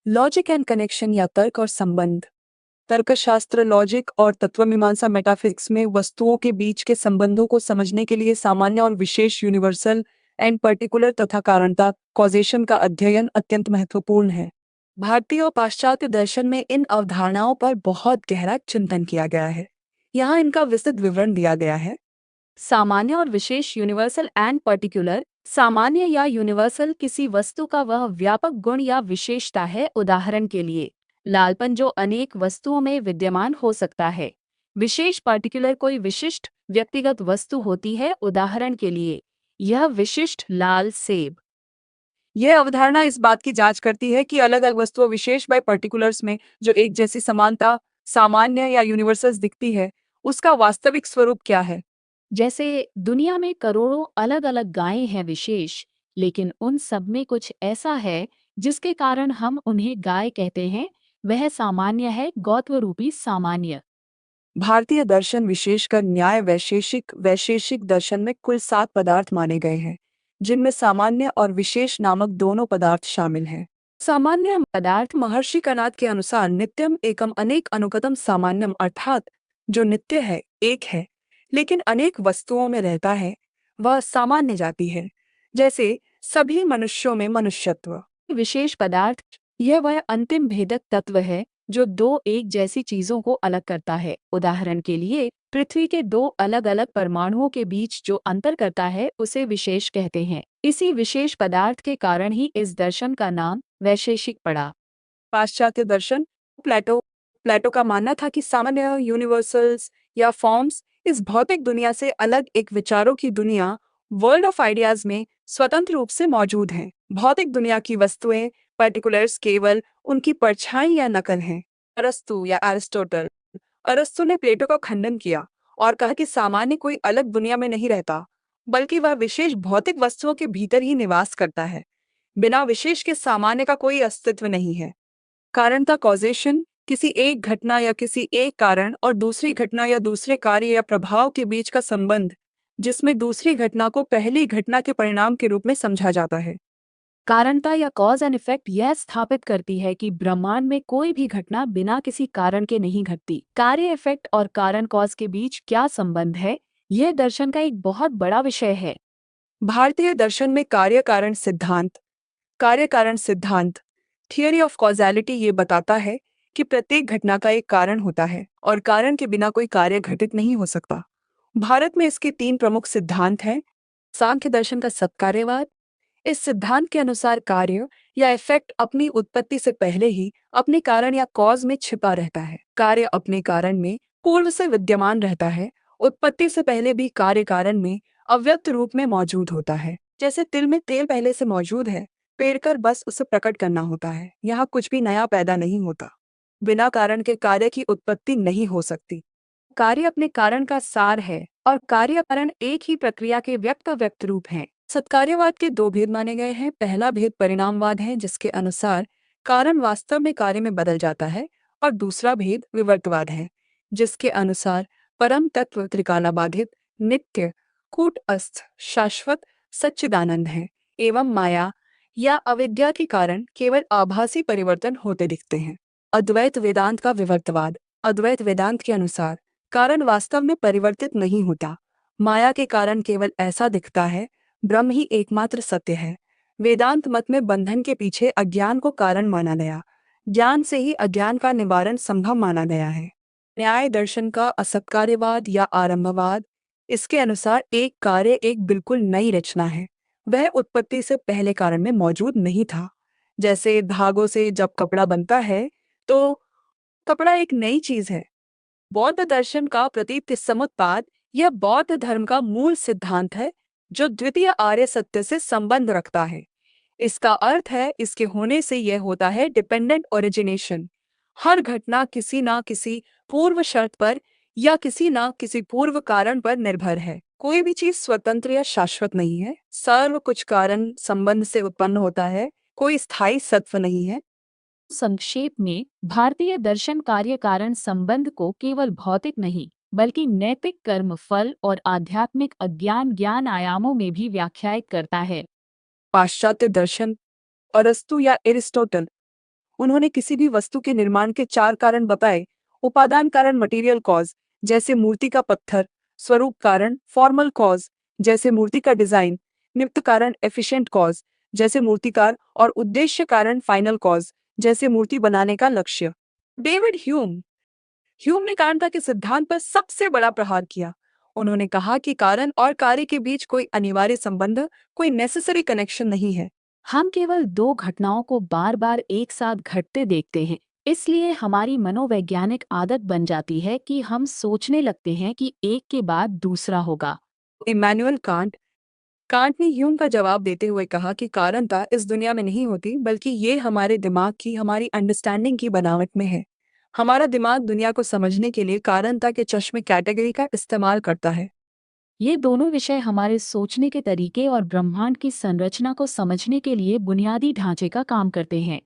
Logic and connection या तर्क और संबंध। तर्कशास्त्र लॉजिक और तत्वमीमांसा मेटाफिजिक्स में वस्तुओं के बीच के संबंधों को समझने के लिए सामान्य और विशेष यूनिवर्सल एंड पर्टिकुलर तथा कारणता कॉजेशन का अध्ययन अत्यंत महत्वपूर्ण है। भारतीय और पाश्चात्य दर्शन में इन अवधारणाओं पर बहुत गहरा चिंतन किया गया है। यहाँ इनका विस्तृत विवरण दिया गया है। सामान्य और विशेष यूनिवर्सल एंड पर्टिकुलर। सामान्य या यूनिवर्सल किसी वस्तु का वह व्यापक गुण या विशेषता है। उदाहरण के लिए लालपन जो अनेक वस्तुओं में विद्यमान हो सकता है। विशेष पर्टिकुलर कोई विशिष्ट व्यक्तिगत वस्तु होती है। उदाहरण के लिए यह विशिष्ट लाल सेब। यह अवधारणा इस बात की जांच करती है कि अलग अलग वस्तुओं विशेष बाय पर्टिकुलर्स में जो एक जैसी समानता सामान्य या यूनिवर्सल्स दिखती है उसका वास्तविक स्वरूप क्या है। जैसे दुनिया में करोड़ों अलग अलग गायें हैं विशेष, लेकिन उन सब में कुछ ऐसा है जिसके कारण हम उन्हें गाय कहते हैं। वह सामान्य है, गौत्व रूपी सामान्य। भारतीय दर्शन विशेषकर न्याय वैशेषिक वैशेषिक दर्शन में कुल 7 पदार्थ माने गए हैं, जिनमें सामान्य और विशेष नामक दोनों पदार्थ शामिल हैं। सामान्य पदार्थ महर्षि कणाद के अनुसार नित्यम एकम अनेक अनुगतम सामान्यम, अर्थात जो नित्य है, एक है, लेकिन अनेक वस्तुओं में रहता है, वह सामान्य जाति है। जैसे सभी मनुष्यों में मनुष्यत्व। विशेष पदार्थ यह वह अंतिम भेदक तत्व है जो दो एक जैसी चीजों को अलग करता है। उदाहरण के लिए पृथ्वी के दो अलग अलग परमाणुओं के बीच जो अंतर करता है उसे विशेष कहते हैं। इसी विशेष पदार्थ के कारण ही इस दर्शन का नाम वैशेषिक पड़ा। पाश्चात्य दर्शन प्लेटो प्लेटो का मानना था कि सामान्य यूनिवर्सल्स या फॉर्म्स इस भौतिक दुनिया से अलग एक विचारों की दुनिया वर्ल्ड ऑफ आइडियाज में स्वतंत्र रूप से मौजूद हैं। भौतिक दुनिया की वस्तुएं पर्टिकुलर्स केवल उनकी परछाई या नकल हैं। अरस्तु या एरिस्टोटल अरस्तु ने प्लेटो का खंडन किया और कहा कि सामान्य कोई अलग दुनिया में नहीं रहता, बल्कि वह विशेष भौतिक वस्तुओं के भीतर ही निवास करता है। बिना विशेष के सामान्य का कोई अस्तित्व नहीं है। कारणता कॉजेशन किसी एक घटना या किसी एक कारण और दूसरी घटना या दूसरे कार्य या प्रभाव के बीच का संबंध, जिसमें दूसरी घटना को पहली घटना के परिणाम के रूप में समझा जाता है। कारणता या कॉज एंड इफेक्ट यह स्थापित करती है कि ब्रह्मांड में कोई भी घटना बिना किसी कारण के नहीं घटती। कार्य इफेक्ट और कारण कॉज के बीच क्या संबंध है, यह दर्शन का एक बहुत बड़ा विषय है। भारतीय दर्शन में कार्य कारण सिद्धांत थियरी ऑफ कॉजेलिटी ये बताता है कि प्रत्येक घटना का एक कारण होता है और कारण के बिना कोई कार्य घटित नहीं हो सकता। भारत में इसके 3 प्रमुख सिद्धांत हैं। सांख्य दर्शन का सत्कार्यवाद। इस सिद्धांत के अनुसार कार्य या इफेक्ट अपनी उत्पत्ति से पहले ही अपने कारण या कॉज में छिपा रहता है। कार्य अपने कारण में पूर्व से विद्यमान रहता है। उत्पत्ति से पहले भी कार्य कारण में अव्यक्त रूप में मौजूद होता है। जैसे तिल में तेल पहले से मौजूद है, पेरकर बस उसे प्रकट करना होता है। यहाँ कुछ भी नया पैदा नहीं होता। बिना कारण के कार्य की उत्पत्ति नहीं हो सकती। कार्य अपने कारण का सार है और कार्य कारण एक ही प्रक्रिया के व्यक्त रूप हैं। सत्कार्यवाद के 2 भेद माने गए हैं। पहला भेद परिणामवाद है, जिसके अनुसार कारण वास्तव में कार्य में बदल जाता है, और दूसरा भेद विवर्तवाद है, जिसके अनुसार परम तत्व त्रिकालाबाधित, नित्य, कूटस्थ, शाश्वत, सच्चिदानंद है एवं माया या अविद्या के कारण केवल आभासी परिवर्तन होते दिखते हैं। अद्वैत वेदांत का विवर्तवाद। अद्वैत वेदांत के अनुसार कारण वास्तव में परिवर्तित नहीं होता। माया के कारण केवल ऐसा दिखता है, ब्रह्म ही एकमात्र सत्य है। वेदांत मत में बंधन के पीछे अज्ञान को कारण माना गया। ज्ञान से ही अज्ञान का निवारण संभव माना गया है। न्याय दर्शन का असत्कार्यवाद या आरंभवाद। इसके अनुसार एक कार्य एक बिल्कुल नई रचना है। वह उत्पत्ति से पहले कारण में मौजूद नहीं था। जैसे धागों से जब कपड़ा बनता है तो कपड़ा एक नई चीज है। बौद्ध दर्शन का प्रतीत समुत्पाद यह बौद्ध धर्म का मूल सिद्धांत है, जो द्वितीय आर्य सत्य से संबंध रखता है। इसका अर्थ है इसके होने से यह होता है डिपेंडेंट ओरिजिनेशन। हर घटना किसी ना किसी पूर्व शर्त पर या किसी ना किसी पूर्व कारण पर निर्भर है। कोई भी चीज स्वतंत्र या शाश्वत नहीं है। सर्व कुछ कारण संबंध से उत्पन्न होता है, कोई स्थायी सत्व नहीं है। संक्षेप में भारतीय दर्शन कार्य कारण संबंध को केवल भौतिक नहीं बल्कि नैतिक, कर्म फल और आध्यात्मिक अज्ञान ज्ञान आयामों में भी व्याख्यायित करता है। पाश्चात्य दर्शन अरस्तु या एरिस्टोटल उन्होंने किसी भी वस्तु के निर्माण के 4 कारण बताए। उपादान कारण मटेरियल कॉज, जैसे मूर्ति का पत्थर। स्वरूप कारण फॉर्मल कॉज, जैसे मूर्ति का डिजाइन। निमित्त कारण एफिशिएंट कॉज, जैसे मूर्तिकार। और उद्देश्य कारण फाइनल कॉज, जैसे मूर्ति बनाने का लक्ष्य। डेविड ह्यूम ने कारणता के सिद्धांत पर सबसे बड़ा प्रहार किया। उन्होंने कहा कि कारण और कार्य के बीच कोई अनिवार्य संबंध, कोई नेसेसरी कनेक्शन नहीं है। हम केवल दो घटनाओं को बार बार एक साथ घटते देखते हैं, इसलिए हमारी मनोवैज्ञानिक आदत बन जाती है कि हम सोचने लगते हैं कि एक के बाद दूसरा होगा। इमैनुअल कांट ने ह्यूम का जवाब देते हुए कहा कि कारणता इस दुनिया में नहीं होती, बल्कि ये हमारे दिमाग की, हमारी अंडरस्टैंडिंग की बनावट में है। हमारा दिमाग दुनिया को समझने के लिए कारणता के चश्मे कैटेगरी का इस्तेमाल करता है। ये दोनों विषय हमारे सोचने के तरीके और ब्रह्मांड की संरचना को समझने के लिए बुनियादी ढांचे का काम करते हैं।